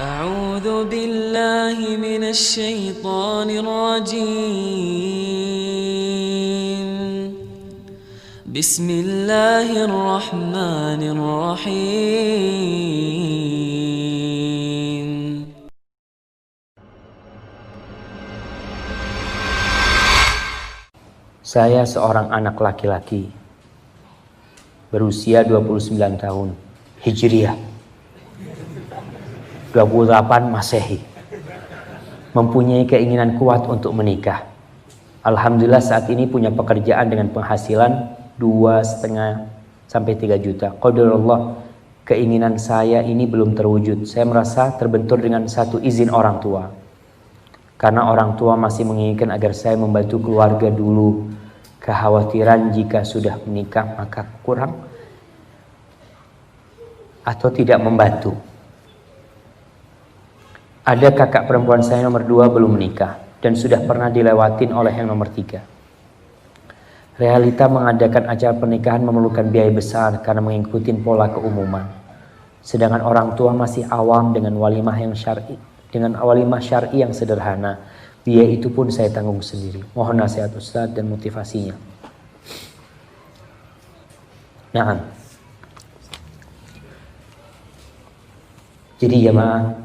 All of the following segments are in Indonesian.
أعوذ بالله من الشيطان الرجيم بسم الله الرحمن الرحيم Saya seorang anak laki-laki berusia 29 tahun Hijriah, 28 Masehi, mempunyai keinginan kuat untuk menikah. Alhamdulillah saat ini punya pekerjaan dengan penghasilan 2,5 sampai 3 juta. Qadarullah, keinginan saya ini belum terwujud. Saya merasa terbentur dengan satu izin orang tua. Karena orang tua masih menginginkan agar saya membantu keluarga dulu. Kekhawatiran jika sudah menikah maka kurang atau tidak membantu. Ada kakak perempuan saya nomor 2 belum menikah dan sudah pernah dilewatin oleh yang nomor 3. Realita mengadakan acara pernikahan memerlukan biaya besar karena mengikuti pola keumuman. Sedangkan orang tua masih awam dengan walimah syar'i yang sederhana. Biaya itu pun saya tanggung sendiri. Mohon nasihat Ustaz dan motivasinya. Nah, jadi jemaah,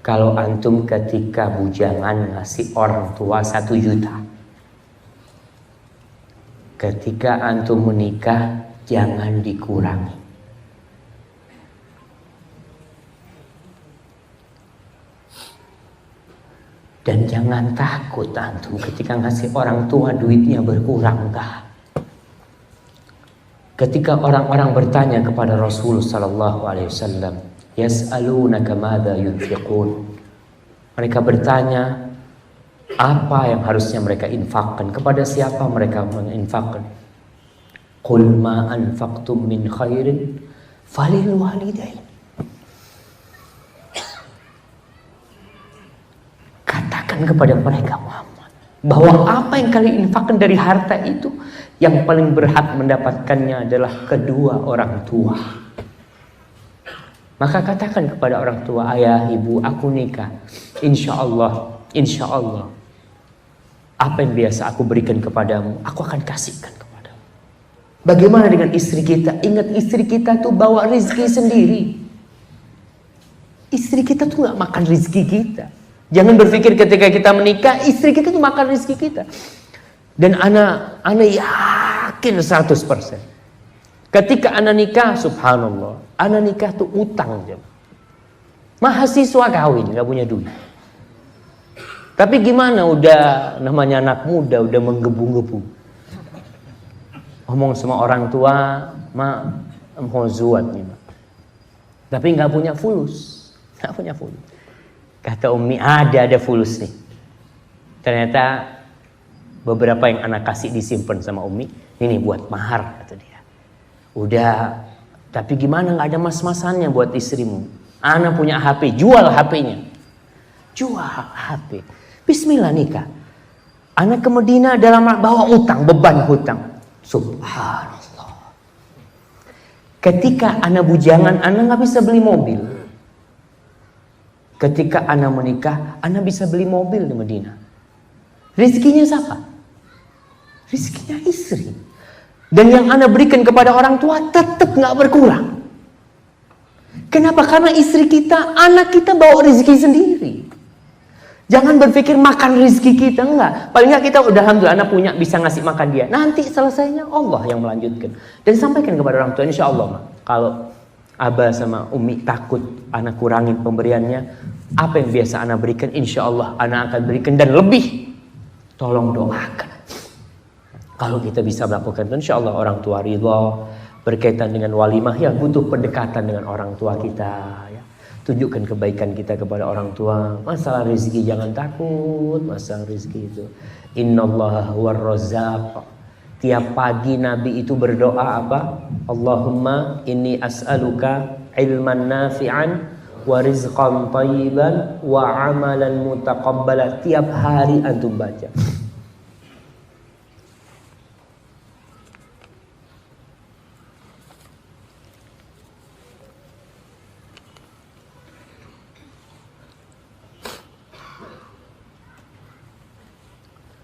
kalau antum ketika bujangan ngasih orang tua 1 juta, ketika antum menikah jangan dikurangi. Dan jangan takut antum ketika ngasih orang tua duitnya berkurang, enggak. Ketika orang-orang bertanya kepada Rasul sallallahu alaihi wasallam, yas'alunaka madza yunfiqun. Mereka bertanya apa yang harusnya mereka infakkan, kepada siapa mereka menginfakkan. Qul ma anfaqtum min khairin falil walidain. Katakan kepada mereka Muhammad bahwa apa yang kalian infakkan dari harta itu, yang paling berhak mendapatkannya adalah kedua orang tua. Maka katakan kepada orang tua, ayah, ibu, aku nikah. Insya Allah, apa yang biasa aku berikan kepadamu, aku akan kasihkan kepadamu. Bagaimana dengan istri kita? Ingat, istri kita tuh bawa rezeki sendiri. Istri kita tuh gak makan rezeki kita. Jangan berpikir ketika kita menikah, istri kita tuh makan rezeki kita. Dan ana yakin 100%. Ketika ana nikah, subhanallah, ana nikah tuh utang. Mahasiswa kawin, gak punya duit. Tapi gimana, udah namanya anak muda, udah menggebu-gebu. Ngomong sama orang tua, mau zuat nih, tapi gak punya fulus. Kata Umi, ada fulus nih. Ternyata beberapa yang anak kasih disimpan sama Umi. Ini buat mahar, kata dia. Udah, tapi gimana gak ada mas-masannya buat istrimu? Anak punya HP, jual HP-nya. Jual HP. Bismillah nikah. Anak ke Medina dalam bawa utang, beban hutang. Subhanallah. Ketika anak bujangan, anak gak bisa beli mobil. Ketika anak menikah, anak bisa beli mobil di Medina. Rezekinya siapa? Rezekinya istri. Dan yang anak berikan kepada orang tua tetap gak berkurang. Kenapa? Karena istri kita, anak kita bawa rezeki sendiri. Jangan berpikir makan rezeki kita, enggak. Paling enggak kita udah alhamdulillah anak punya, bisa ngasih makan dia. Nanti selesainya Allah yang melanjutkan. Dan sampaikan kepada orang tua, insya Allah, kalau Abah sama Umi takut anak kurangin pemberiannya, apa yang biasa anak berikan, insya Allah anak akan berikan dan lebih. Tolong doakan. Kalau kita bisa melakukan itu, insya Allah orang tua ridha. Berkaitan dengan walimah, ya butuh pendekatan dengan orang tua kita. Ya. Tunjukkan kebaikan kita kepada orang tua. Masalah rezeki jangan takut. Masalah rezeki itu, innallaha huwar razzaq. Tiap pagi Nabi itu berdoa apa? Allahumma inni as'aluka ilman nafi'an wa rizqan thayyiban wa amalan mutaqabbala. Tiap hari antum baca.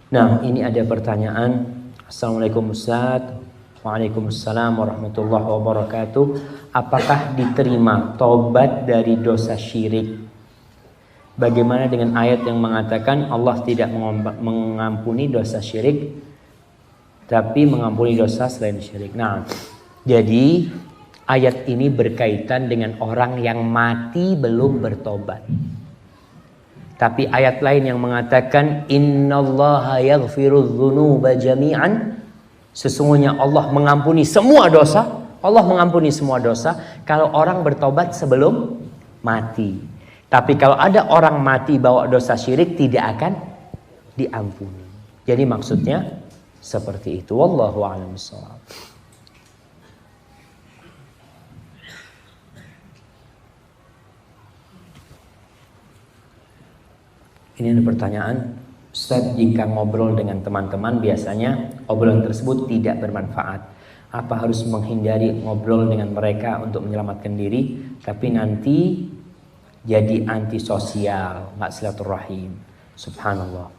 Nah, ini ada pertanyaan. Assalamualaikum Ustaz. Waalaikumsalam warahmatullahi wabarakatuh. Apakah diterima tobat dari dosa syirik? Bagaimana dengan ayat yang mengatakan Allah tidak mengampuni dosa syirik, tapi mengampuni dosa selain syirik? Nah, jadi ayat ini berkaitan dengan orang yang mati belum bertobat. Tapi ayat lain yang mengatakan innallaha yaghfirudz dzunuba jami'an, sesungguhnya Allah mengampuni semua dosa. Allah mengampuni semua dosa kalau orang bertobat sebelum mati. Tapi kalau ada orang mati bawa dosa syirik, tidak akan diampuni. Jadi maksudnya seperti itu. Wallahu a'lam bishawab. Ini ada pertanyaan, Ustaz, jika ngobrol dengan teman-teman biasanya obrolan tersebut tidak bermanfaat. Apa harus menghindari ngobrol dengan mereka untuk menyelamatkan diri, tapi nanti jadi antisosial, nggak silaturahim? Subhanallah.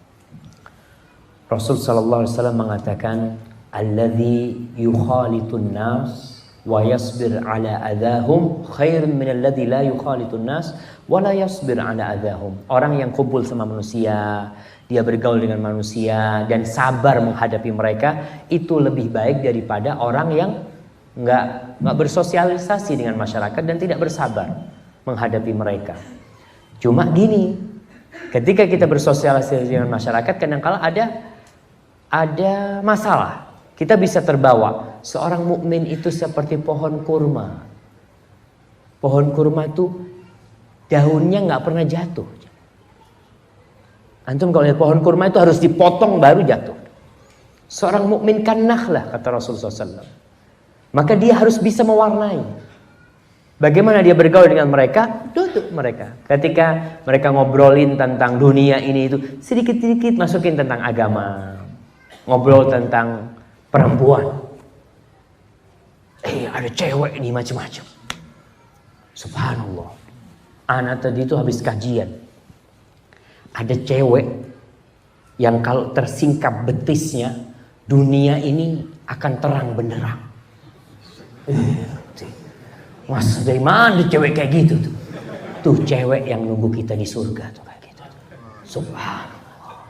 Rasul sallallahu alaihi wasallam mengatakan, "Alladzi yukhalitun nas wa yasbir ala adahum khairun min alladzi la yukhalitun nas wa la yasbir ala adahum." Orang yang kumpul sama manusia, dia bergaul dengan manusia dan sabar menghadapi mereka, itu lebih baik daripada orang yang nggak bersosialisasi dengan masyarakat dan tidak bersabar menghadapi mereka. Cuma gini, ketika kita bersosialisasi dengan masyarakat, kadang-kala ada masalah. Kita bisa terbawa. Seorang mukmin itu seperti pohon kurma. Pohon kurma itu daunnya nggak pernah jatuh. Antum kalau lihat pohon kurma itu harus dipotong baru jatuh. Seorang mukmin kan nakhlah, kata Rasulullah SAW. Maka dia harus bisa mewarnai. Bagaimana dia bergaul dengan mereka? Duduk mereka. Ketika mereka ngobrolin tentang dunia ini itu, sedikit-sedikit masukin tentang agama. Ngobrol tentang perempuan. Ada cewek ini macam-macam. Subhanallah. Anak tadi itu habis kajian. Ada cewek yang kalau tersingkap betisnya, dunia ini akan terang benderang. Mas, dari mana cewek kayak gitu tuh? Tuh cewek yang nunggu kita di surga tuh kayak gitu. Subhanallah.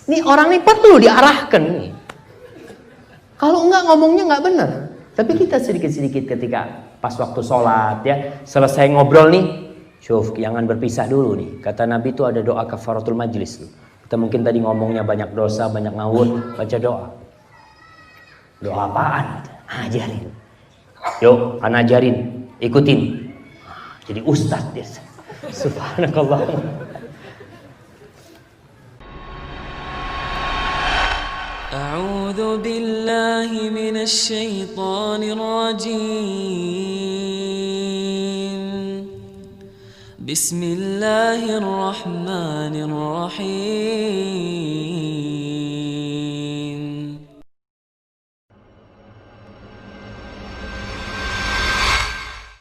Ini orang ini perlu diarahkan nih. Kalau enggak ngomongnya enggak benar. Tapi kita sedikit-sedikit ketika pas waktu sholat ya, selesai ngobrol nih, syuf, jangan berpisah dulu nih. Kata Nabi itu ada doa kafaratul majlis tuh. Kita mungkin tadi ngomongnya banyak dosa, banyak ngawur, baca doa. Doa apaan? Ajarin. Yuk, ana ajarin. Ikutin. Jadi ustaz dia. Subhanallah. A'udzu billahi minasy syaithanir rajim. Bismillahirrahmanirrahim.